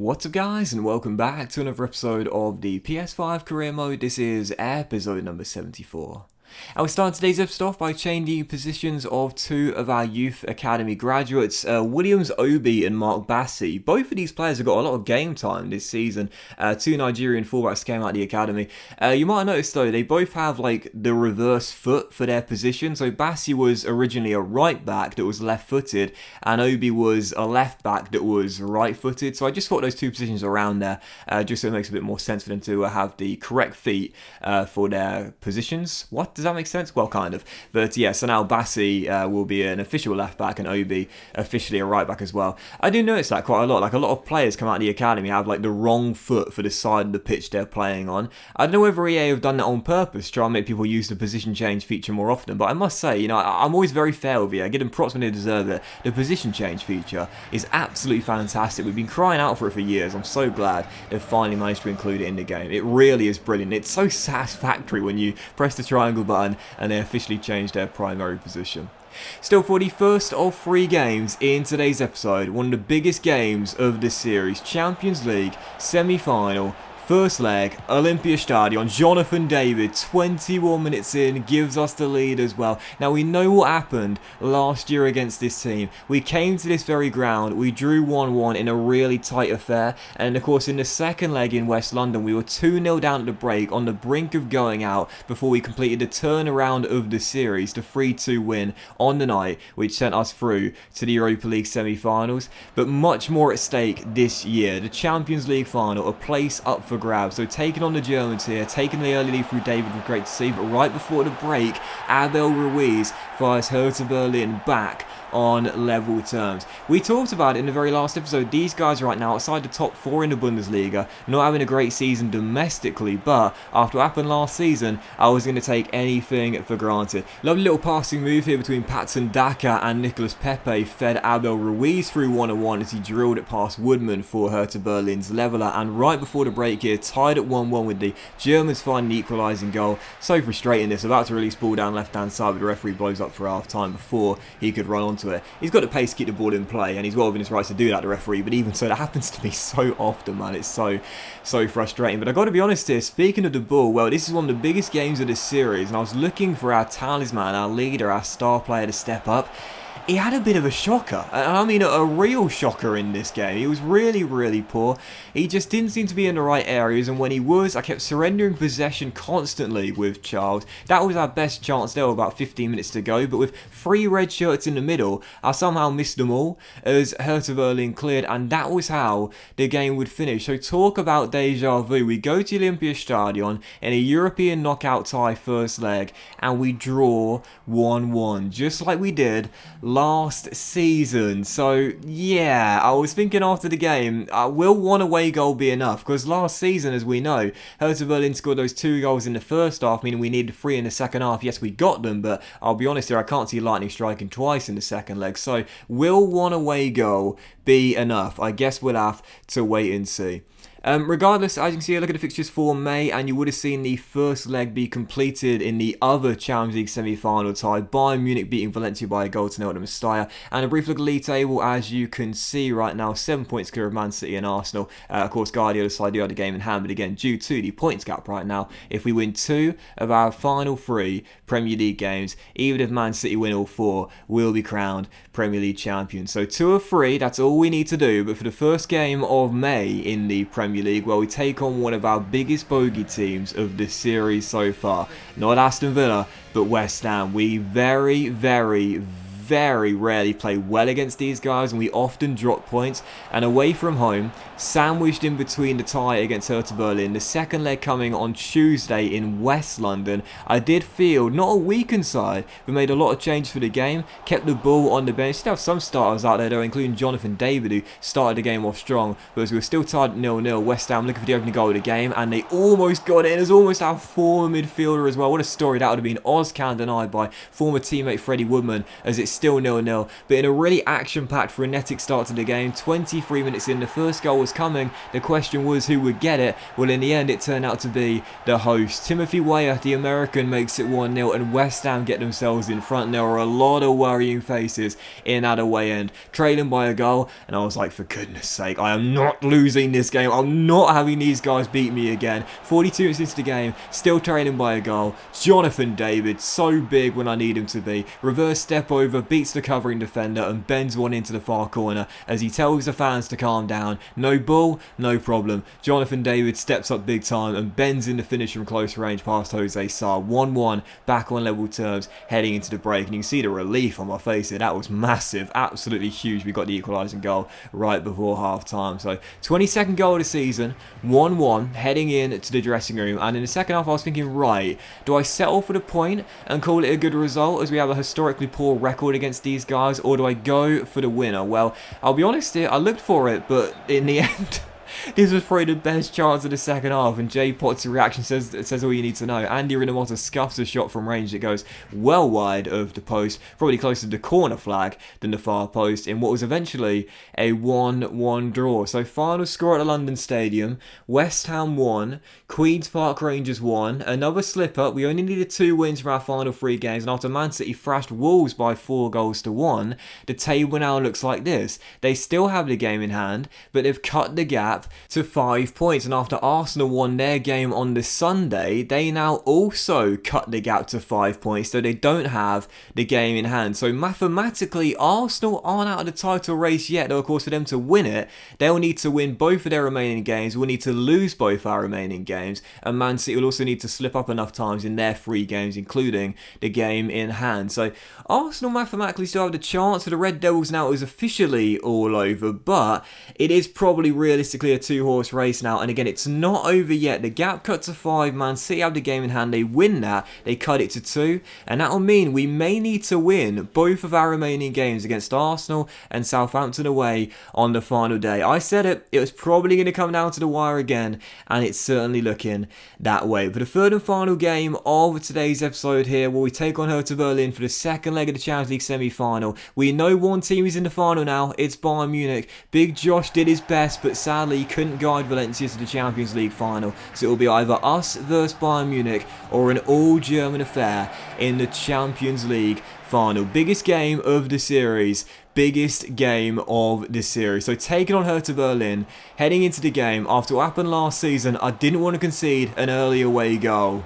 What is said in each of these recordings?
What's up guys, and welcome back to another episode of the PS5 career mode. This is episode number 74. I will start today's episode off by changing positions of two of our youth academy graduates, Williams Obi and Mark Bassi. Both of these players have got a lot of game time this season. Two Nigerian fullbacks came out of the academy. You might notice though, they both have like the reverse foot for their position. So Bassi was originally a right back that was left footed, and Obi was a left back that was right footed. So I just thought those two positions around there, just so it makes a bit more sense for them to have the correct feet for their positions. What? Does that make sense? Well, kind of. But yeah, so now Bassi will be an official left back and Obi officially a right back as well. I do notice that quite a lot. Like a lot of players come out of the academy have like the wrong foot for the side of the pitch they're playing on. I don't know whether EA have done that on purpose to try and make people use the position change feature more often, but I must say, you know, I'm always very fair with EA. I give them props when they deserve it. The position change feature is absolutely fantastic. We've been crying out for it for years. I'm so glad they've finally managed to include it in the game. It really is brilliant. It's so satisfactory when you press the triangle button and they officially changed their primary position. Still, for the first of 3 games in today's episode, one of the biggest games of this series, Champions League semi-final. First leg, Olympia Stadion, Jonathan David, 21 minutes in, gives us the lead as well. Now, we know what happened last year against this team. We came to this very ground, we drew 1-1 in a really tight affair, and of course in the second leg in West London, we were 2-0 down at the break, on the brink of going out, before we completed the turnaround of the series, the 3-2 win on the night, which sent us through to the Europa League semi-finals. But much more at stake this year, the Champions League final, a place up for grabs. So taking on the Germans here, taking the early lead through David was great to see, but right before the break, Abel Ruiz fires Hertha Berlin back on level terms. We talked about it in the very last episode. These guys right now outside the top 4 in the Bundesliga, not having a great season domestically, but after what happened last season, I was going to take anything for granted. Lovely little passing move here between Patson Daka and Nicolas Pepe fed Abel Ruiz through 1-1 as he drilled it past Woodman for Hertha Berlin's leveller, and right before the break here, tied at 1-1 with the Germans finding the equalising goal. So frustrating this, about to release ball down left hand side, but the referee blows up for half time before he could run onto it. He's got the pace to keep the ball in play, and he's well within his rights to do that, the referee, but even so, that happens to me so often, man. It's so frustrating. But I got to be honest here, speaking of the ball, well, this is one of the biggest games of this series, and I was looking for our talisman, our leader, our star player to step up. He had a bit of a shocker, and I mean a real shocker in this game. He was really poor. He just didn't seem to be in the right areas, and when he was, I kept surrendering possession constantly with Charles. That was our best chance there, about 15 minutes to go, but with 3 red shirts in the middle, I somehow missed them all as Hertha Berlin cleared, and that was how the game would finish. So talk about deja vu. We go to Olympia Stadion in a European knockout tie first leg, and we draw 1-1, just like we did last season. So yeah, I was thinking after the game, will one away goal be enough? Because last season, as we know, Hertha Berlin scored those 2 goals in the first half, meaning we needed 3 in the second half. Yes, we got them, but I'll be honest here, I can't see Lightning striking twice in the second leg. So will one away goal be enough? I guess we'll have to wait and see. Regardless, as you can see, look at the fixtures for May, and you would have seen the first leg be completed in the other Champions League semi-final tie, Bayern Munich beating Valencia by a goal to nil at the Mestalla. And a brief look at the league table, as you can see right now, 7 points clear of Man City and Arsenal. Of course, Guardiola's side do have the game in hand, but again, due to the points gap right now, if we win 2 of our final 3 Premier League games, even if Man City win all 4, we'll be crowned Premier League champions. So 2 of 3, that's all we need to do. But for the first game of May in the Premier League, well, we take on one of our biggest bogey teams of this series so far. Not Aston Villa, but West Ham. We very rarely play well against these guys, and we often drop points. And away from home, sandwiched in between the tie against Hertha Berlin, the second leg coming on Tuesday in West London, I did feel not a weakened side, but made a lot of changes for the game, kept the ball on the bench. Still have some starters out there though, including Jonathan David, who started the game off strong, but as we were still tied at 0-0, West Ham looking for the opening goal of the game, and they almost got it. It was almost our former midfielder as well. What a story that would have been. Oz Khan denied by former teammate Freddie Woodman, as it still 0-0, but in a really action-packed, frenetic start to the game. 23 minutes in, the first goal was coming. The question was who would get it. Well, in the end, it turned out to be the host. Timothy Weah, the American, makes it 1-0, and West Ham get themselves in front. There were a lot of worrying faces in that away end, trailing by a goal, and I was like, for goodness sake, I am not losing this game. I'm not having these guys beat me again. 42 minutes into the game, still trailing by a goal. Jonathan David, so big when I need him to be. Reverse step over, beats the covering defender, and bends one into the far corner as he tells the fans to calm down. No ball, no problem. Jonathan David steps up big time and bends in the finish from close range past Jose Sarr. 1-1, back on level terms, heading into the break. And you can see the relief on my face here. That was massive, absolutely huge. We got the equalising goal right before half time. So 22nd goal of the season, 1-1, heading in to the dressing room. And in the second half, I was thinking, right, do I settle for the point and call it a good result as we have a historically poor record against these guys, or do I go for the winner? Well, I'll be honest here, I looked for it, but in the end, this was probably the best chance of the second half, and Jay Potts' reaction says all you need to know. Andy Rinamotta scuffs a shot from range that goes well wide of the post, probably closer to the corner flag than the far post, in what was eventually a 1-1 draw. So final score at the London Stadium, West Ham 1, Queen's Park Rangers 1, another slip-up. We only needed 2 wins from our final 3 games, and after Man City thrashed Wolves by 4-1, the table now looks like this. They still have the game in hand, but they've cut the gap to 5 points, and after Arsenal won their game on the Sunday, they now also cut the gap to 5 points, so they don't have the game in hand. So mathematically, Arsenal aren't out of the title race yet, though of course for them to win it, they'll need to win both of their remaining games, we'll need to lose both our remaining games, and Man City will also need to slip up enough times in their 3 games, including the game in hand. So Arsenal mathematically still have the chance. For the Red Devils now, it is officially all over, but it is probably realistically a 2-horse race now, and again, it's not over yet. The gap cut to 5, Man City have the game in hand, they win that, they cut it to 2, and that'll mean we may need to win both of our remaining games against Arsenal and Southampton away on the final day. I said it was probably going to come down to the wire again, and it's certainly looking that way. For the third and final game of today's episode here, where we take on Hertha Berlin for the second leg of the Champions League semi-final. We know one team is in the final now, it's Bayern Munich. Big Josh did his best, but sadly he couldn't guide Valencia to the Champions League final, so it will be either us versus Bayern Munich or an all-German affair in the Champions League final. Biggest game of the series. Biggest game of the series. So taking on Hertha Berlin, heading into the game after what happened last season, I didn't want to concede an early away goal.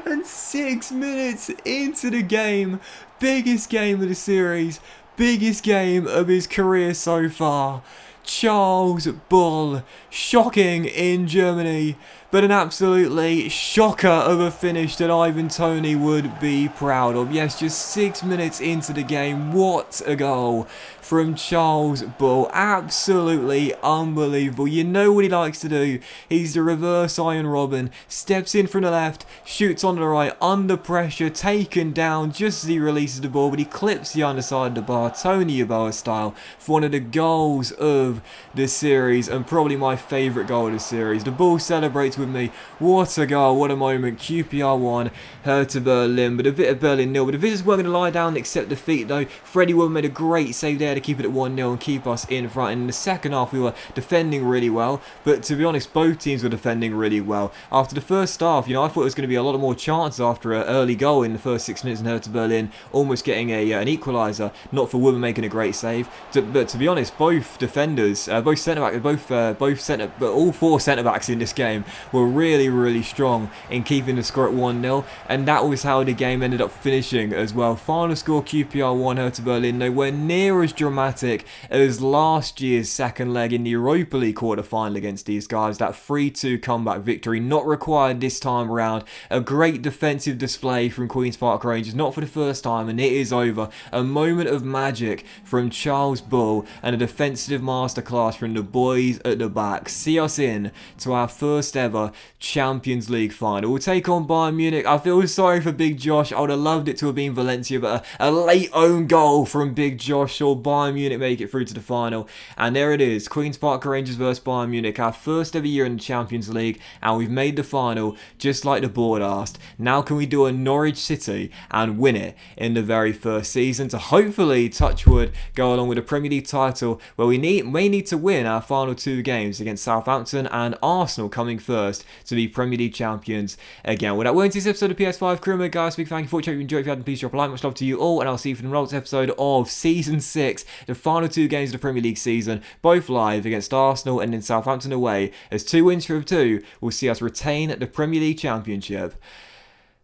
And 6 minutes into the game, biggest game of the series, biggest game of his career so far. Charles Bull, shocking in Germany, but an absolutely shocker of a finish that Ivan Toney would be proud of. Yes, just 6 minutes into the game, what a goal from Charles Bull. Absolutely unbelievable. You know what he likes to do. He's the reverse Iron Robin. Steps in from the left, shoots on the right, under pressure, taken down just as he releases the ball, but he clips the underside of the bar, Tony Yeboah style, for one of the goals of the series, and probably my favourite goal of the series. The ball celebrates with me. What a goal, what a moment. QPR 1, Hertha Berlin, but a bit of Berlin 0. But the visitors weren't going to lie down and accept defeat though. Freddie Wood made a great save there to keep it at 1-0 and keep us in front. And in the second half we were defending really well, but to be honest, both teams were defending really well. After the first half, I thought it was going to be a lot more chances after an early goal in the first 6 minutes, and Hertha Berlin almost getting an equaliser, not for Wood making a great save. But to be honest, both defenders, both centre-backs, but all 4 centre-backs in this game were really, really strong in keeping the score at 1-0, and that was how the game ended up finishing as well. Final score QPR 1, Hertha Berlin nowhere near as dramatic as last year's second leg in the Europa League quarter-final against these guys. That 3-2 comeback victory, not required this time around. A great defensive display from Queen's Park Rangers, not for the first time, and it is over. A moment of magic from Charles Bull and a defensive masterclass masterclass from the boys at the back. See us in to our first ever Champions League final. We'll take on Bayern Munich. I feel sorry for Big Josh. I would have loved it to have been Valencia, but a late own goal from Big Josh saw Bayern Munich make it through to the final. And there it is, Queen's Park Rangers versus Bayern Munich, our first ever year in the Champions League, and we've made the final just like the board asked. Now can we do a Norwich City and win it in the very first season to hopefully, touch wood, go along with a Premier League title, where we may need to win our final 2 games against Southampton and Arsenal coming first to be Premier League champions again. Well, that won't this episode of PS5 Career Mode, guys. Big thank you for watching. If you enjoyed, if you hadn't, please drop a like. Much love to you all, and I'll see you for the next episode of Season 6, the final 2 games of the Premier League season, both live against Arsenal and in Southampton away, as 2 wins from 2 will see us retain the Premier League Championship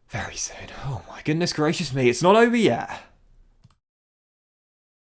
very soon. Oh my goodness gracious me, it's not over yet.